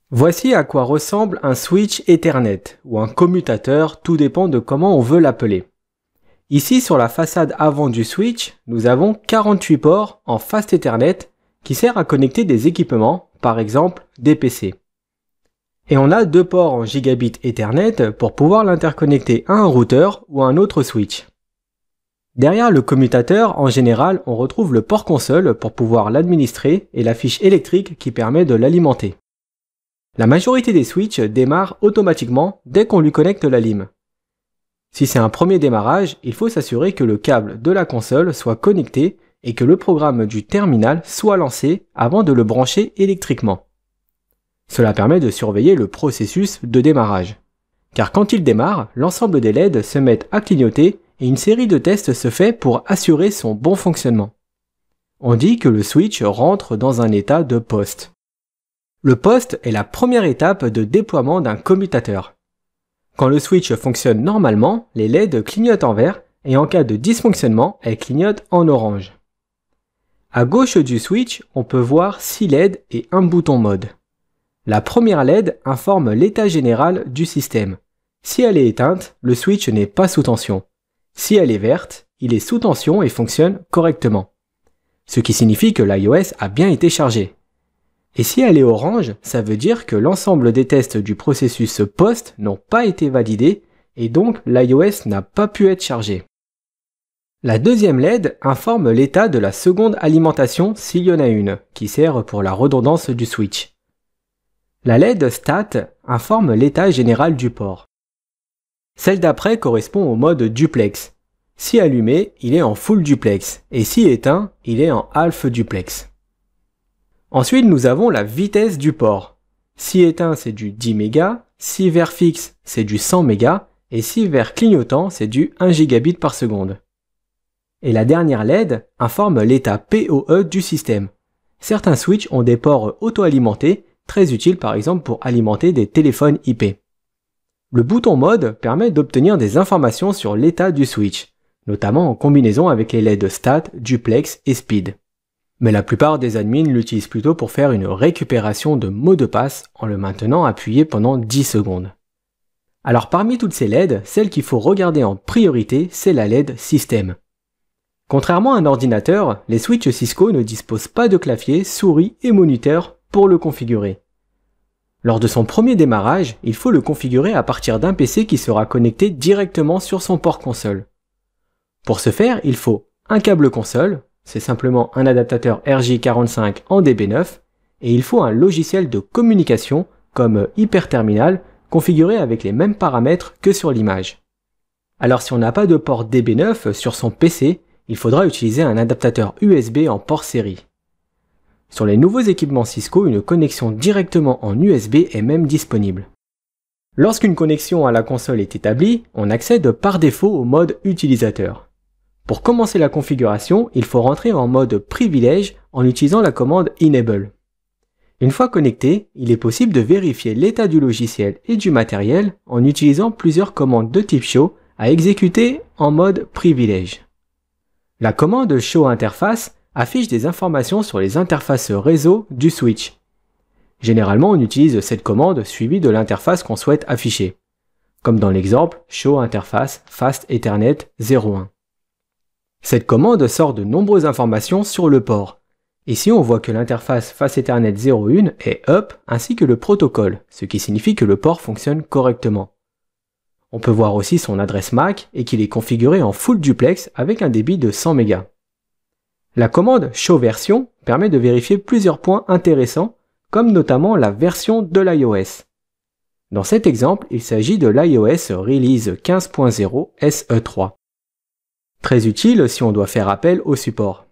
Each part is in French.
Voici à quoi ressemble un switch Ethernet ou un commutateur, tout dépend de comment on veut l'appeler. Ici sur la façade avant du switch, nous avons 48 ports en Fast Ethernet qui sert à connecter des équipements, par exemple des PC. Et on a 2 ports en Gigabit Ethernet pour pouvoir l'interconnecter à un routeur ou à un autre switch. Derrière le commutateur, en général, on retrouve le port console pour pouvoir l'administrer et la fiche électrique qui permet de l'alimenter. La majorité des switches démarrent automatiquement dès qu'on lui connecte la lime. Si c'est un premier démarrage, il faut s'assurer que le câble de la console soit connecté et que le programme du terminal soit lancé avant de le brancher électriquement. Cela permet de surveiller le processus de démarrage. Car quand il démarre, l'ensemble des LED se mettent à clignoter et une série de tests se fait pour assurer son bon fonctionnement. On dit que le switch rentre dans un état de poste. Le poste est la première étape de déploiement d'un commutateur. Quand le switch fonctionne normalement, les LED clignotent en vert et en cas de dysfonctionnement, elles clignotent en orange. À gauche du switch, on peut voir 6 LED et un bouton mode. La première LED informe l'état général du système. Si elle est éteinte, le switch n'est pas sous tension. Si elle est verte, il est sous tension et fonctionne correctement. Ce qui signifie que l'iOS a bien été chargé. Et si elle est orange, ça veut dire que l'ensemble des tests du processus post n'ont pas été validés et donc l'iOS n'a pas pu être chargé. La deuxième LED informe l'état de la seconde alimentation s'il y en a une, qui sert pour la redondance du switch. La LED Stat informe l'état général du port. Celle d'après correspond au mode duplex. Si allumé, il est en full duplex et si éteint, il est en half duplex. Ensuite, nous avons la vitesse du port. Si éteint, c'est du 10 mégas, si vert fixe, c'est du 100 mégas, et si vert clignotant, c'est du 1 gigabit par seconde. Et la dernière LED informe l'état PoE du système. Certains switches ont des ports auto-alimentés, très utiles par exemple pour alimenter des téléphones IP. Le bouton mode permet d'obtenir des informations sur l'état du switch, notamment en combinaison avec les LED Stat, Duplex et Speed. Mais la plupart des admins l'utilisent plutôt pour faire une récupération de mot de passe en le maintenant appuyé pendant 10 secondes. Alors parmi toutes ces LED, celle qu'il faut regarder en priorité, c'est la LED Système. Contrairement à un ordinateur, les switches Cisco ne disposent pas de clavier, souris et moniteur pour le configurer. Lors de son premier démarrage, il faut le configurer à partir d'un PC qui sera connecté directement sur son port console. Pour ce faire, il faut un câble console, c'est simplement un adaptateur RJ45 en DB9, et il faut un logiciel de communication comme Hyperterminal configuré avec les mêmes paramètres que sur l'image. Alors si on n'a pas de port DB9 sur son PC, il faudra utiliser un adaptateur USB en port série. Sur les nouveaux équipements Cisco, une connexion directement en USB est même disponible. Lorsqu'une connexion à la console est établie, on accède par défaut au mode utilisateur. Pour commencer la configuration, il faut rentrer en mode privilège en utilisant la commande Enable. Une fois connecté, il est possible de vérifier l'état du logiciel et du matériel en utilisant plusieurs commandes de type show à exécuter en mode privilège. La commande show interface affiche des informations sur les interfaces réseau du switch. Généralement, on utilise cette commande suivie de l'interface qu'on souhaite afficher, comme dans l'exemple show interface fast Ethernet 01. Cette commande sort de nombreuses informations sur le port. Ici, on voit que l'interface Fast Ethernet 01 est up ainsi que le protocole, ce qui signifie que le port fonctionne correctement. On peut voir aussi son adresse MAC et qu'il est configuré en full duplex avec un débit de 100 mégas. La commande show version permet de vérifier plusieurs points intéressants, comme notamment la version de l'iOS. Dans cet exemple, il s'agit de l'iOS Release 15.0 SE3. Très utile si on doit faire appel au support.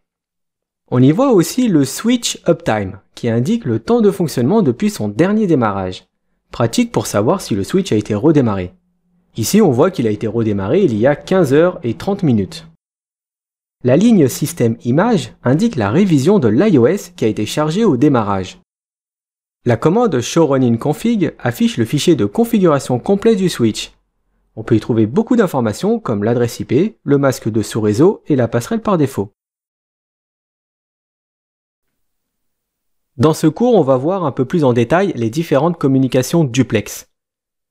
On y voit aussi le Switch Uptime, qui indique le temps de fonctionnement depuis son dernier démarrage. Pratique pour savoir si le switch a été redémarré. Ici, on voit qu'il a été redémarré il y a 15 heures et 30 minutes. La ligne Système Image indique la révision de l'iOS qui a été chargée au démarrage. La commande Show Running Config affiche le fichier de configuration complet du switch. On peut y trouver beaucoup d'informations comme l'adresse IP, le masque de sous-réseau et la passerelle par défaut. Dans ce cours, on va voir un peu plus en détail les différentes communications duplex.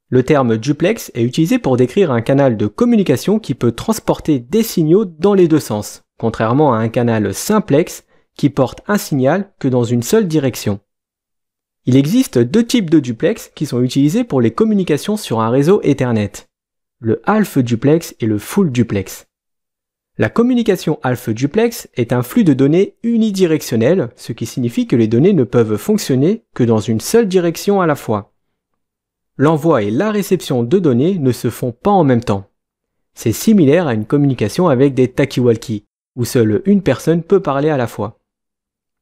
Le terme duplex est utilisé pour décrire un canal de communication qui peut transporter des signaux dans les deux sens, contrairement à un canal simplex qui porte un signal que dans une seule direction. Il existe deux types de duplex qui sont utilisés pour les communications sur un réseau Ethernet, le half duplex et le full duplex. La communication half duplex est un flux de données unidirectionnel, ce qui signifie que les données ne peuvent fonctionner que dans une seule direction à la fois. L'envoi et la réception de données ne se font pas en même temps. C'est similaire à une communication avec des talkie-walkie, où seule une personne peut parler à la fois.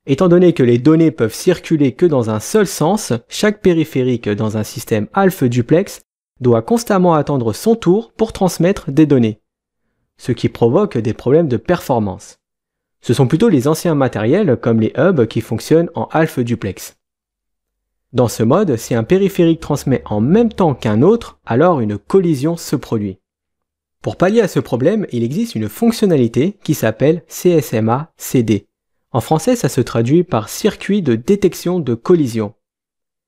Étant donné que les données peuvent circuler que dans un seul sens, chaque périphérique dans un système half duplex doit constamment attendre son tour pour transmettre des données, ce qui provoque des problèmes de performance. Ce sont plutôt les anciens matériels comme les hubs qui fonctionnent en half duplex. Dans ce mode, si un périphérique transmet en même temps qu'un autre, alors une collision se produit. Pour pallier à ce problème, il existe une fonctionnalité qui s'appelle CSMA-CD. En français, ça se traduit par circuit de détection de collision.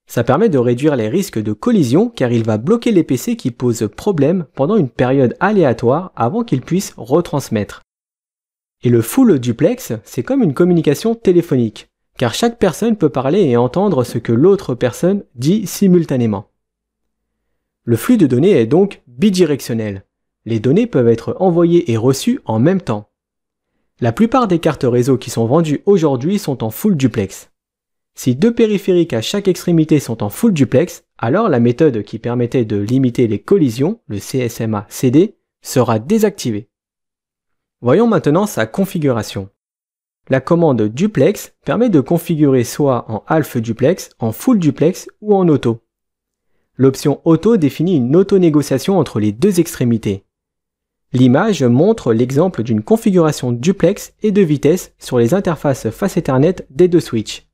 Ça permet de réduire les risques de collision car il va bloquer les PC qui posent problème pendant une période aléatoire avant qu'ils puissent retransmettre. Et le full duplex, c'est comme une communication téléphonique, car chaque personne peut parler et entendre ce que l'autre personne dit simultanément. Le flux de données est donc bidirectionnel. Les données peuvent être envoyées et reçues en même temps. La plupart des cartes réseau qui sont vendues aujourd'hui sont en full duplex. Si deux périphériques à chaque extrémité sont en full duplex, alors la méthode qui permettait de limiter les collisions, le CSMA-CD, sera désactivée. Voyons maintenant sa configuration. La commande duplex permet de configurer soit en half duplex, en full duplex ou en auto. L'option auto définit une auto-négociation entre les deux extrémités. L'image montre l'exemple d'une configuration duplex et de vitesse sur les interfaces face Ethernet des deux switches.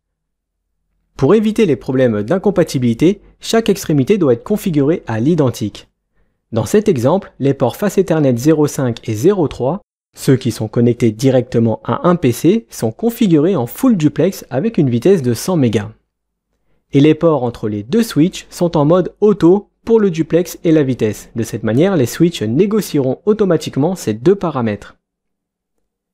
Pour éviter les problèmes d'incompatibilité, chaque extrémité doit être configurée à l'identique. Dans cet exemple, les ports face Ethernet 0.5 et 0.3, ceux qui sont connectés directement à un PC, sont configurés en full duplex avec une vitesse de 100 Mbps. Et les ports entre les deux switches sont en mode auto pour le duplex et la vitesse. De cette manière, les switches négocieront automatiquement ces deux paramètres.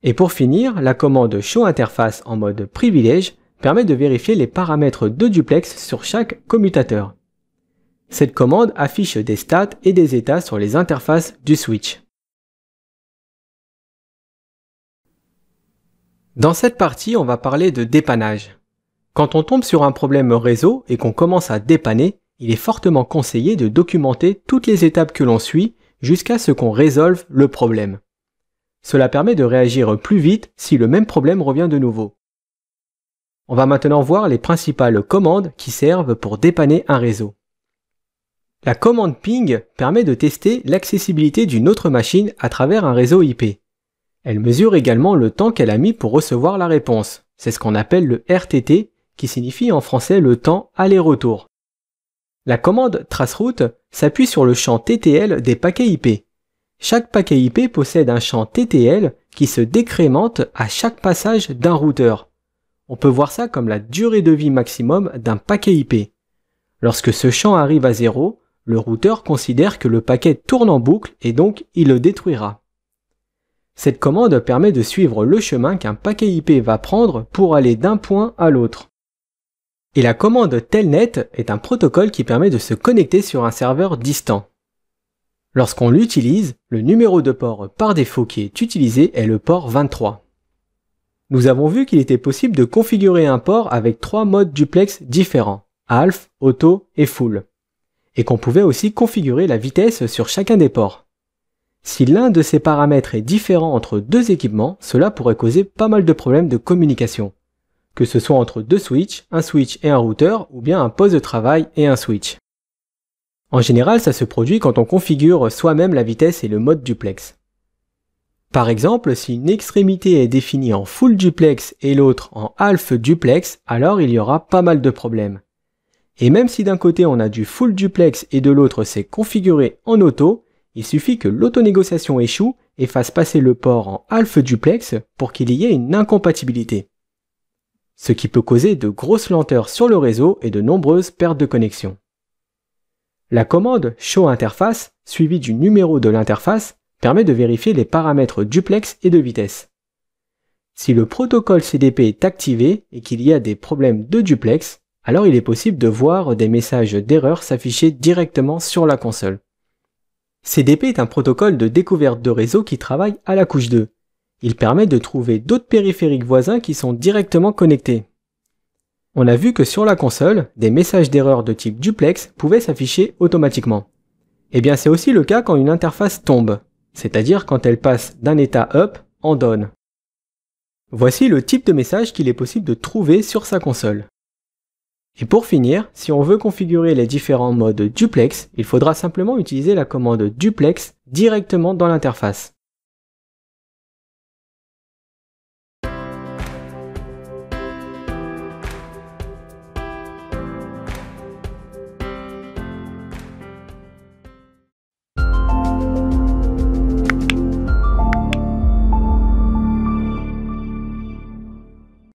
Et pour finir, la commande show interface en mode privilège permet de vérifier les paramètres de duplex sur chaque commutateur. Cette commande affiche des stats et des états sur les interfaces du switch. Dans cette partie, on va parler de dépannage. Quand on tombe sur un problème réseau et qu'on commence à dépanner, il est fortement conseillé de documenter toutes les étapes que l'on suit jusqu'à ce qu'on résolve le problème. Cela permet de réagir plus vite si le même problème revient de nouveau. On va maintenant voir les principales commandes qui servent pour dépanner un réseau. La commande ping permet de tester l'accessibilité d'une autre machine à travers un réseau IP. Elle mesure également le temps qu'elle a mis pour recevoir la réponse. C'est ce qu'on appelle le RTT, qui signifie en français le temps aller-retour. La commande traceroute s'appuie sur le champ TTL des paquets IP. Chaque paquet IP possède un champ TTL qui se décrémente à chaque passage d'un routeur. On peut voir ça comme la durée de vie maximum d'un paquet IP. Lorsque ce champ arrive à 0, le routeur considère que le paquet tourne en boucle et donc il le détruira. Cette commande permet de suivre le chemin qu'un paquet IP va prendre pour aller d'un point à l'autre. Et la commande telnet est un protocole qui permet de se connecter sur un serveur distant. Lorsqu'on l'utilise, le numéro de port par défaut qui est utilisé est le port 23. Nous avons vu qu'il était possible de configurer un port avec 3 modes duplex différents, half, auto et full, et qu'on pouvait aussi configurer la vitesse sur chacun des ports. Si l'un de ces paramètres est différent entre deux équipements, cela pourrait causer pas mal de problèmes de communication, que ce soit entre deux switches, un switch et un routeur, ou bien un poste de travail et un switch. En général, ça se produit quand on configure soi-même la vitesse et le mode duplex. Par exemple, si une extrémité est définie en full duplex et l'autre en half duplex, alors il y aura pas mal de problèmes. Et même si d'un côté on a du full duplex et de l'autre c'est configuré en auto, il suffit que l'autonégociation échoue et fasse passer le port en half duplex pour qu'il y ait une incompatibilité. ce qui peut causer de grosses lenteurs sur le réseau et de nombreuses pertes de connexion. La commande Show Interface, suivie du numéro de l'interface, permet de vérifier les paramètres duplex et de vitesse. Si le protocole CDP est activé et qu'il y a des problèmes de duplex, alors il est possible de voir des messages d'erreur s'afficher directement sur la console. CDP est un protocole de découverte de réseau qui travaille à la couche 2. Il permet de trouver d'autres périphériques voisins qui sont directement connectés. On a vu que sur la console, des messages d'erreur de type duplex pouvaient s'afficher automatiquement. Eh bien c'est aussi le cas quand une interface tombe, c'est-à-dire quand elle passe d'un état up en down. Voici le type de message qu'il est possible de trouver sur sa console. Et pour finir, si on veut configurer les différents modes duplex, il faudra simplement utiliser la commande duplex directement dans l'interface.